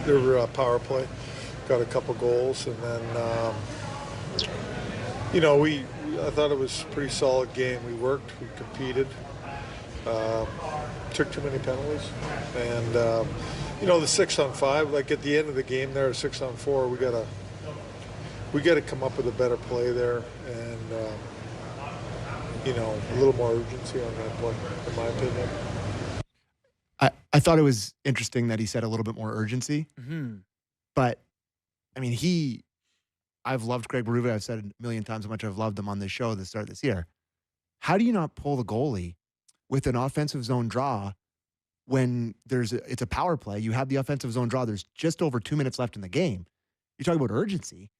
their power play. Got a couple goals, and then I thought it was a pretty solid game. We worked, we competed, took too many penalties, and the 6-on-5, like at the end of the game there, 6-on-4, we gotta come up with a better play there, and a little more urgency on that play, in my opinion. I thought it was interesting that he said a little bit more urgency, but I mean, I've loved Craig Berube. I've said a million times how much I've loved him on this show at the start of this year. How do you not pull the goalie with an offensive zone draw when it's a power play? You have the offensive zone draw. There's just over 2 minutes left in the game. You're talking about urgency.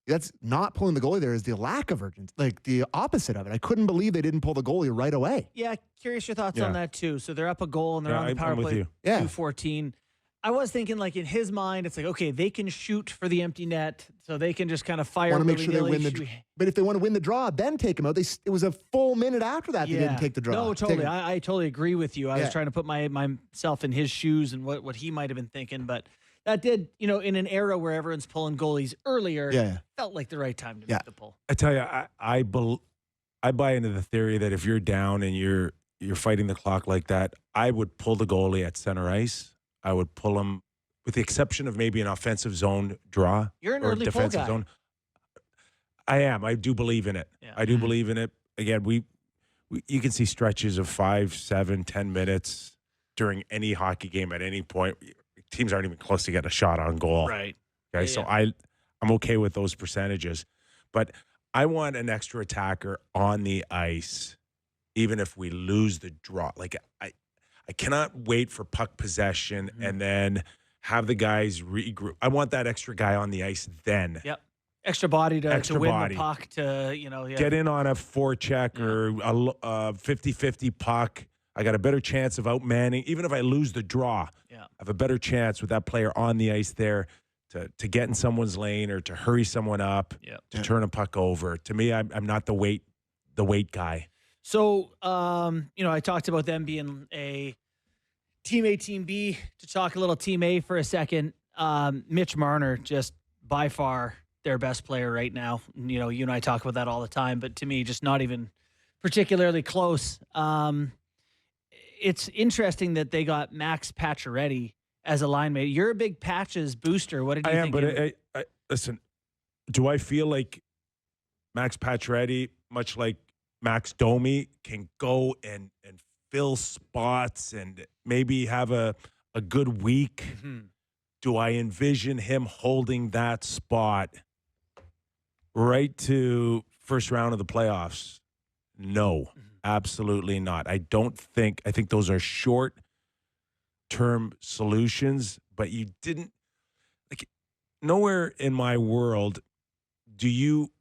That's not pulling the goalie there is the lack of urgency, like the opposite of it. I couldn't believe they didn't pull the goalie right away. Yeah, curious your thoughts on that too. So they're up a goal and they're on the power play, 2-14. I was thinking, like, in his mind, it's like, okay, they can shoot for the empty net, so they can just kind of fire. Want to make sure they win but if they want to win the draw, then take them out. It was a full minute after that they didn't take the draw. No, totally. I totally agree with you. I was trying to put myself in his shoes and what he might have been thinking, but that did, in an era where everyone's pulling goalies earlier, felt like the right time to make the pull. I tell you, I buy into the theory that if you're down and you're fighting the clock like that, I would pull the goalie at center ice. I would pull him, with the exception of maybe an offensive zone draw. You're an or early defensive pull guy. zone. I am. I do believe in it. Yeah. I do believe in it. Again, you can see stretches of 5, 7, 10 minutes during any hockey game at any point. Teams aren't even close to getting a shot on goal. Right. Okay, so I'm okay with those percentages. But I want an extra attacker on the ice, even if we lose the draw. Like, I cannot wait for puck possession and then have the guys regroup. I want that extra guy on the ice then. Yep. Extra body to win the puck, Get in on a forecheck or a 50-50 puck. I got a better chance of outmanning. Even if I lose the draw, I have a better chance with that player on the ice there to get in someone's lane or to hurry someone up, to turn a puck over. To me, I'm not the weight guy. So, I talked about them being a Team A, Team B. To talk a little Team A for a second, Mitch Marner, just by far their best player right now. You and I talk about that all the time, but to me, just not even particularly close. It's interesting that they got Max Pacioretty as a line mate. You're a big Patches booster. What did you think? But listen, do I feel like Max Pacioretty, much like Max Domi, can go and fill spots and maybe have a good week? Do I envision him holding that spot right to first round of the playoffs? No, absolutely not. I think those are short-term solutions, but you didn't, like, nowhere in my world do you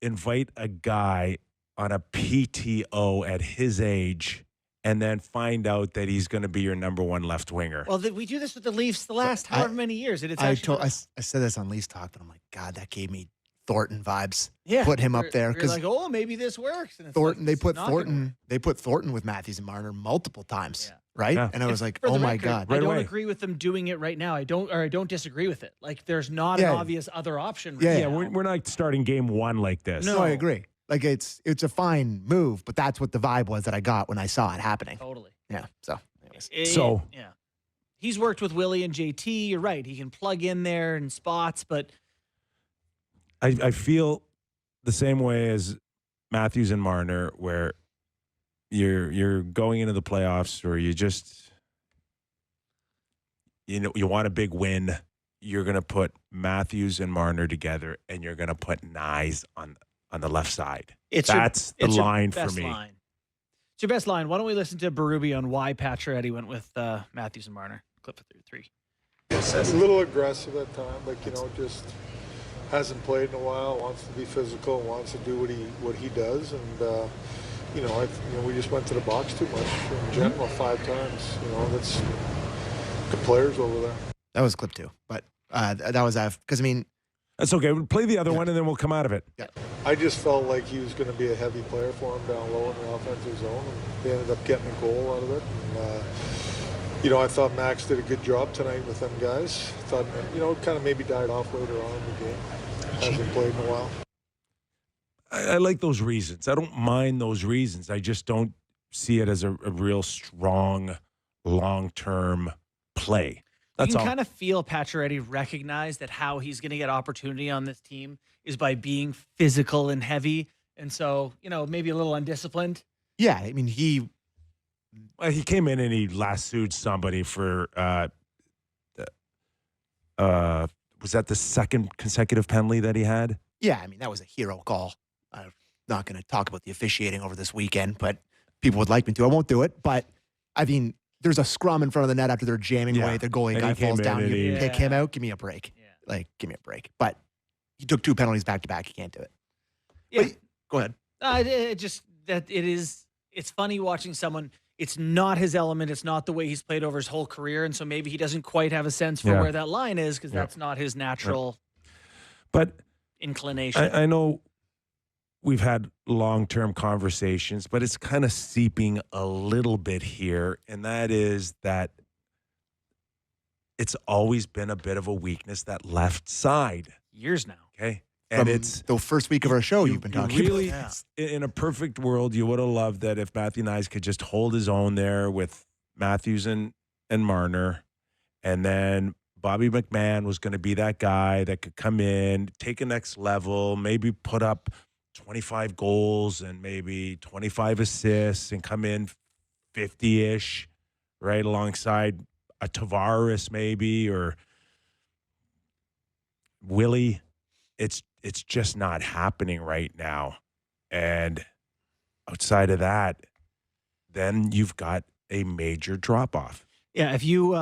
invite a guy on a PTO at his age and then find out that he's going to be your number one left winger. Well, we do this with the Leafs the last however many years. And I said this on Leafs Talk, but I'm like, God, that gave me Thornton vibes. Yeah, put him up there because like, oh, maybe this works. And it's Thornton, like, they put Thornton with Matthews and Marner multiple times, right? Yeah. And I was like, oh my God, I don't agree with them doing it right now. I don't disagree with it. Like, there's not an obvious other option. Right now. We're not starting game one like this. No, I agree. Like, it's a fine move, but that's what the vibe was that I got when I saw it happening. Totally. Yeah. So, he's worked with Willie and JT. You're right. He can plug in there in spots, but I feel the same way as Matthews and Marner, where you're going into the playoffs, or you just you want a big win. You're going to put Matthews and Marner together, and you're going to put Nyes on the left side. That's the line for me. It's your best line. Why don't we listen to Berube on why Pacioretty went with Matthews and Marner? Clip for 3. It's a little aggressive at times, like, just hasn't played in a while, wants to be physical, wants to do what he does, and we just went to the box too much in general 5 times. That's good players over there. That was clip 2, but that was because that's okay. We'll play the other one and then we'll come out of it. Yeah. I just felt like he was going to be a heavy player for him down low in the offensive zone, and they ended up getting a goal out of it. And, I thought Max did a good job tonight with them guys. Thought, it kind of maybe died off later on in the game. Hasn't played in a while. I like those reasons. I don't mind those reasons. I just don't see it as a real strong, long-term play. That's you can all. kind of feel Pacioretty recognize that how he's going to get opportunity on this team is by being physical and heavy. And so, maybe a little undisciplined. Yeah, I mean, he He came in and he lassoed somebody for was that the second consecutive penalty that he had? Yeah, I mean, that was a hero call. I'm not going to talk about the officiating over this weekend, but people would like me to. I won't do it, but I mean, there's a scrum in front of the net after they're jamming away. The goalie And guy he came falls in down. and You he- pick him out. Give me a break. Yeah. Give me a break. But he took 2 penalties back to back. He can't do it. Yeah. But go ahead. It's funny watching someone. It's not his element. It's not the way he's played over his whole career. And so maybe he doesn't quite have a sense for where that line is because that's not his natural But inclination. I know we've had long-term conversations, but it's kind of seeping a little bit here, and that is that it's always been a bit of a weakness, that left side. Years now. Okay. From the first week of our show, you've been talking really, about. in a perfect world, you would have loved that if Matthew Nyes could just hold his own there with Matthews and Marner, and then Bobby McMahon was going to be that guy that could come in, take a next level, maybe put up 25 goals and maybe 25 assists and come in 50-ish, right, alongside a Tavares maybe or Willie. It's just not happening right now. And outside of that, then you've got a major drop-off. Yeah, if you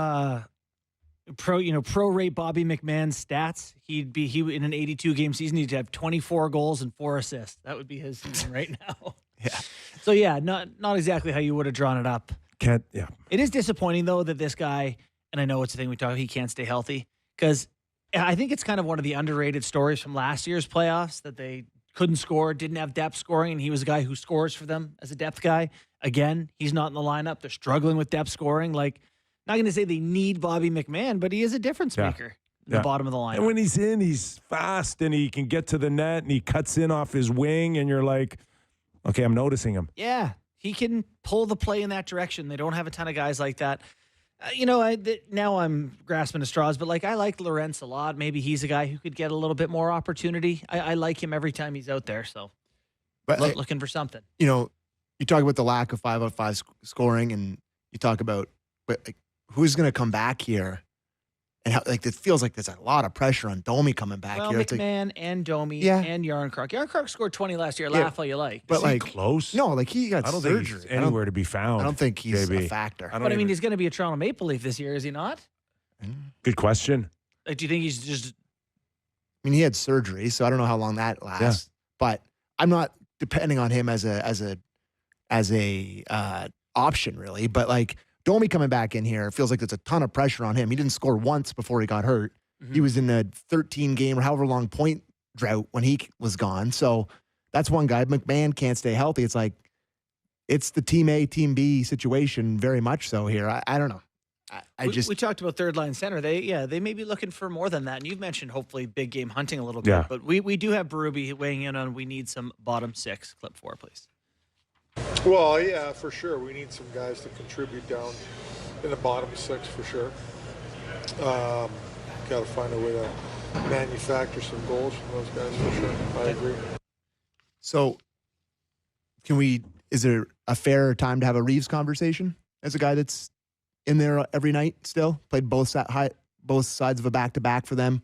prorate Bobby McMahon's stats, he in an 82 game season he'd have 24 goals and 4 assists. That would be his season right now. Yeah. So yeah, not exactly how you would have drawn it up. Yeah. It is disappointing though that this guy, and I know it's the thing we talk about, he can't stay healthy because I think it's kind of one of the underrated stories from last year's playoffs that they couldn't score, didn't have depth scoring, and he was a guy who scores for them as a depth guy. Again, he's not in the lineup. They're struggling with depth scoring. Like, not going to say they need Bobby McMahon, but he is a difference maker in the bottom of the lineup. And when he's in, he's fast and he can get to the net and he cuts in off his wing and you're like, okay, I'm noticing him. Yeah, he can pull the play in that direction. They don't have a ton of guys like that. Now I'm grasping at straws, but I like Lorentz a lot. Maybe he's a guy who could get a little bit more opportunity. I like him every time he's out there. So, But looking for something. You talk about the lack of 5-out-5 scoring, and you talk about who's going to come back here, and how it feels like there's a lot of pressure on Domi coming back Well, here. McMahon and Domi Yeah. and Yarncroc. Yarncroc scored 20 last year. Laugh all you like. But Is he close? no, he got I don't think surgery. he's anywhere to be found. I don't think he's JB. a factor. But I mean, he's going to be a Toronto Maple Leaf this year, is he not? Good question. Do you think he's just? I mean, he had surgery, so I don't know how long that lasts. But I'm not depending on him as a option really. But Domi coming back in here feels like there's a ton of pressure on him. He didn't score once before he got hurt. Mm-hmm. He was in a 13 game or however long point drought when he was gone. So that's one guy. McMahon can't stay healthy. It's the team A, team B situation very much so here. I don't know. We talked about third line center. They may be looking for more than that. And you've mentioned hopefully big game hunting a little bit. Yeah. But we do have Berube weighing in on we need some bottom 6. Clip 4, please. Well, yeah, for sure. We need some guys to contribute down in the bottom 6 for sure. Got to find a way to manufacture some goals from those guys for sure. I agree. So is there a fair time to have a Reeves conversation as a guy that's in there every night still? Played both sides of a back-to-back for them.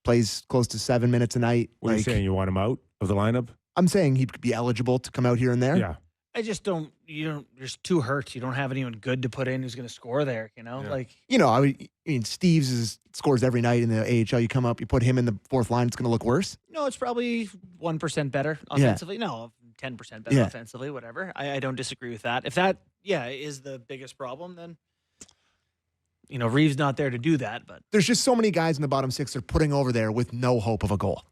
Plays close to 7 minutes a night. What are you saying? You want him out of the lineup? I'm saying he could be eligible to come out here and there. Yeah. I just don't. There's 2 hurts. You don't have anyone good to put in who's going to score there. Yeah. I mean, Steves scores every night in the AHL. You come up, you put him in the fourth line, it's going to look worse. No, it's probably 1% better offensively. No, 10% better offensively. Whatever. I don't disagree with that. If that is the biggest problem, then Reeves not there to do that. But There's just so many guys in the bottom 6 they're putting over there with no hope of a goal,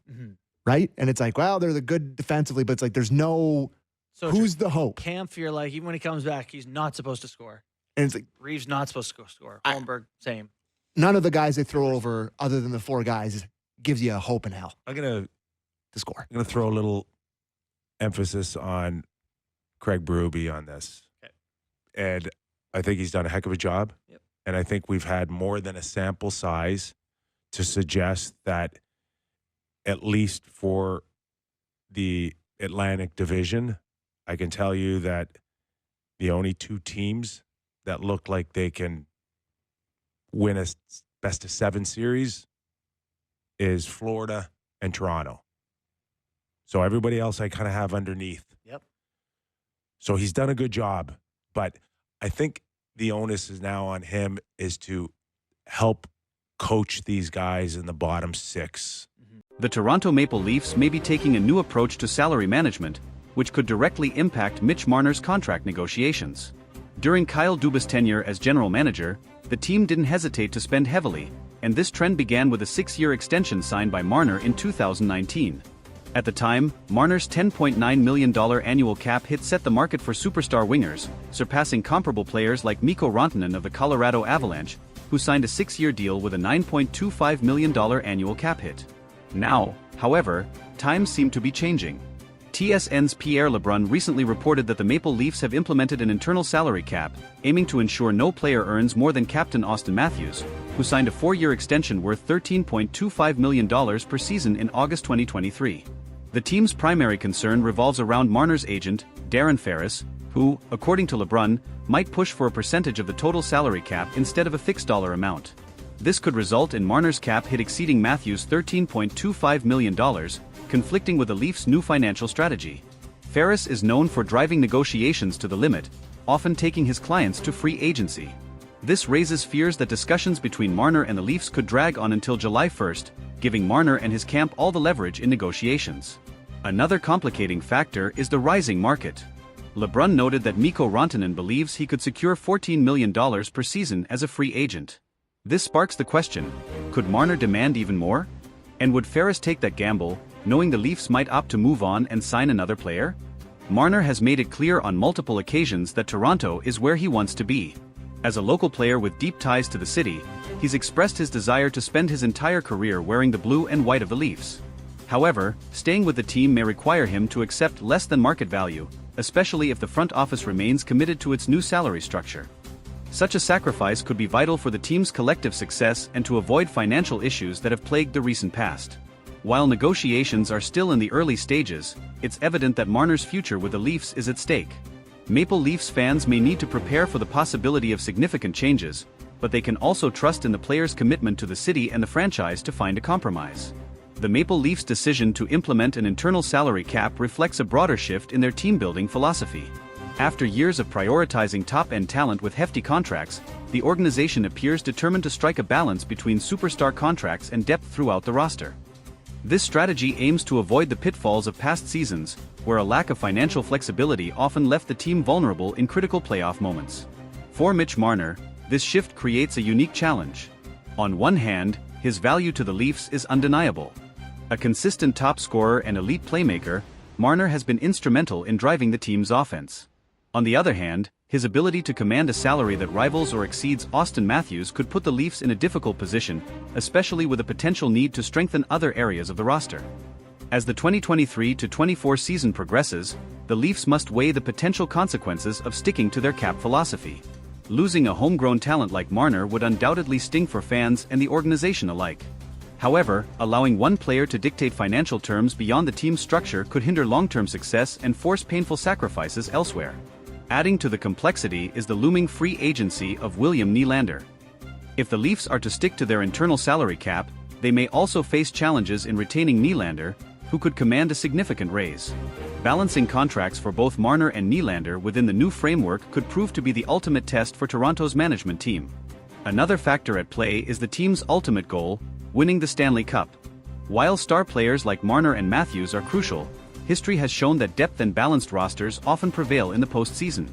right? And it's they're the good defensively, but it's there's no. so Who's the hope? Kampf, you're even when he comes back, he's not supposed to score. And it's like Reeves not supposed to go score. Holmberg, same. none of the guys they throw over, other than the 4 guys, gives you a hope in hell I'm gonna to score. throw a little emphasis on Craig Berube on this. Okay. And I think he's done a heck of a job. Yep. And I think we've had more than a sample size to suggest that, at least for the Atlantic Division, I can tell you that the only 2 teams that look like they can win a best of 7 series is Florida and Toronto. So everybody else I kind of have underneath. Yep. So he's done a good job, but I think the onus is now on him is to help coach these guys in the bottom 6. The Toronto Maple Leafs may be taking a new approach to salary management, which could directly impact Mitch Marner's contract negotiations. During Kyle Dubas' tenure as general manager, the team didn't hesitate to spend heavily, and this trend began with a 6-year extension signed by Marner in 2019. At the time, Marner's $10.9 million annual cap hit set the market for superstar wingers, surpassing comparable players like Mikko Rantanen of the Colorado Avalanche, who signed a 6-year deal with a $9.25 million annual cap hit. Now, however, times seem to be changing. TSN's Pierre Lebrun recently reported that the Maple Leafs have implemented an internal salary cap, aiming to ensure no player earns more than captain Austin Matthews, who signed a 4-year extension worth $13.25 million per season in August 2023. The team's primary concern revolves around Marner's agent, Darren Ferris, who, according to Lebrun, might push for a percentage of the total salary cap instead of a fixed dollar amount. This could result in Marner's cap hit exceeding Matthews' $13.25 million, conflicting with the Leafs' new financial strategy. Ferris is known for driving negotiations to the limit, often taking his clients to free agency. This raises fears that discussions between Marner and the Leafs could drag on until July 1st, giving Marner and his camp all the leverage in negotiations. Another complicating factor is the rising market. Lebrun noted that Mikko Rantanen believes he could secure $14 million per season as a free agent. This sparks the question, could Marner demand even more? And would Ferris take that gamble, knowing the Leafs might opt to move on and sign another player? Marner has made it clear on multiple occasions that Toronto is where he wants to be. As a local player with deep ties to the city, he's expressed his desire to spend his entire career wearing the blue and white of the Leafs. However, staying with the team may require him to accept less than market value, especially if the front office remains committed to its new salary structure. Such a sacrifice could be vital for the team's collective success and to avoid financial issues that have plagued the recent past. While negotiations are still in the early stages, it's evident that Marner's future with the Leafs is at stake. Maple Leafs fans may need to prepare for the possibility of significant changes, but they can also trust in the player's commitment to the city and the franchise to find a compromise. The Maple Leafs' decision to implement an internal salary cap reflects a broader shift in their team-building philosophy. After years of prioritizing top-end talent with hefty contracts, the organization appears determined to strike a balance between superstar contracts and depth throughout the roster. This strategy aims to avoid the pitfalls of past seasons, where a lack of financial flexibility often left the team vulnerable in critical playoff moments. For Mitch Marner, this shift creates a unique challenge. On one hand, his value to the Leafs is undeniable. A consistent top scorer and elite playmaker, Marner has been instrumental in driving the team's offense. On the other hand, his ability to command a salary that rivals or exceeds Austin Matthews could put the Leafs in a difficult position, especially with a potential need to strengthen other areas of the roster. As the 2023-24 season progresses, the Leafs must weigh the potential consequences of sticking to their cap philosophy. Losing a homegrown talent like Marner would undoubtedly sting for fans and the organization alike. However, allowing one player to dictate financial terms beyond the team's structure could hinder long-term success and force painful sacrifices elsewhere. Adding to the complexity is the looming free agency of William Nylander. If the Leafs are to stick to their internal salary cap, they may also face challenges in retaining Nylander, who could command a significant raise. Balancing contracts for both Marner and Nylander within the new framework could prove to be the ultimate test for Toronto's management team. Another factor at play is the team's ultimate goal, winning the Stanley Cup. While star players like Marner and Matthews are crucial, history has shown that depth and balanced rosters often prevail in the postseason.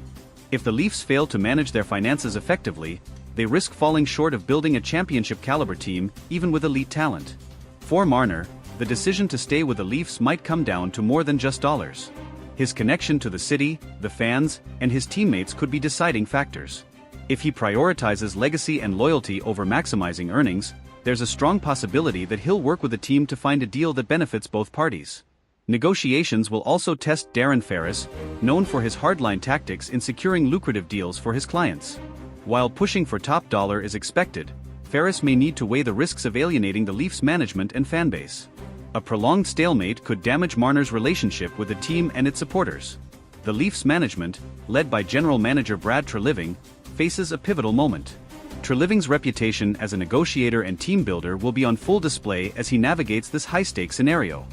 If the Leafs fail to manage their finances effectively, they risk falling short of building a championship-caliber team, even with elite talent. For Marner, the decision to stay with the Leafs might come down to more than just dollars. His connection to the city, the fans, and his teammates could be deciding factors. If he prioritizes legacy and loyalty over maximizing earnings, there's a strong possibility that he'll work with a team to find a deal that benefits both parties. Negotiations will also test Darren Ferris, known for his hardline tactics in securing lucrative deals for his clients. While pushing for top dollar is expected, Ferris may need to weigh the risks of alienating the Leafs management and fanbase. A prolonged stalemate could damage Marner's relationship with the team and its supporters. The Leafs management, led by general manager Brad Treliving, faces a pivotal moment. Treliving's reputation as a negotiator and team builder will be on full display as he navigates this high-stakes scenario.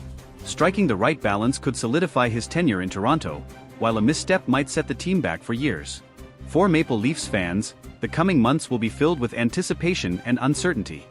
Striking the right balance could solidify his tenure in Toronto, while a misstep might set the team back for years. For Maple Leafs fans, the coming months will be filled with anticipation and uncertainty.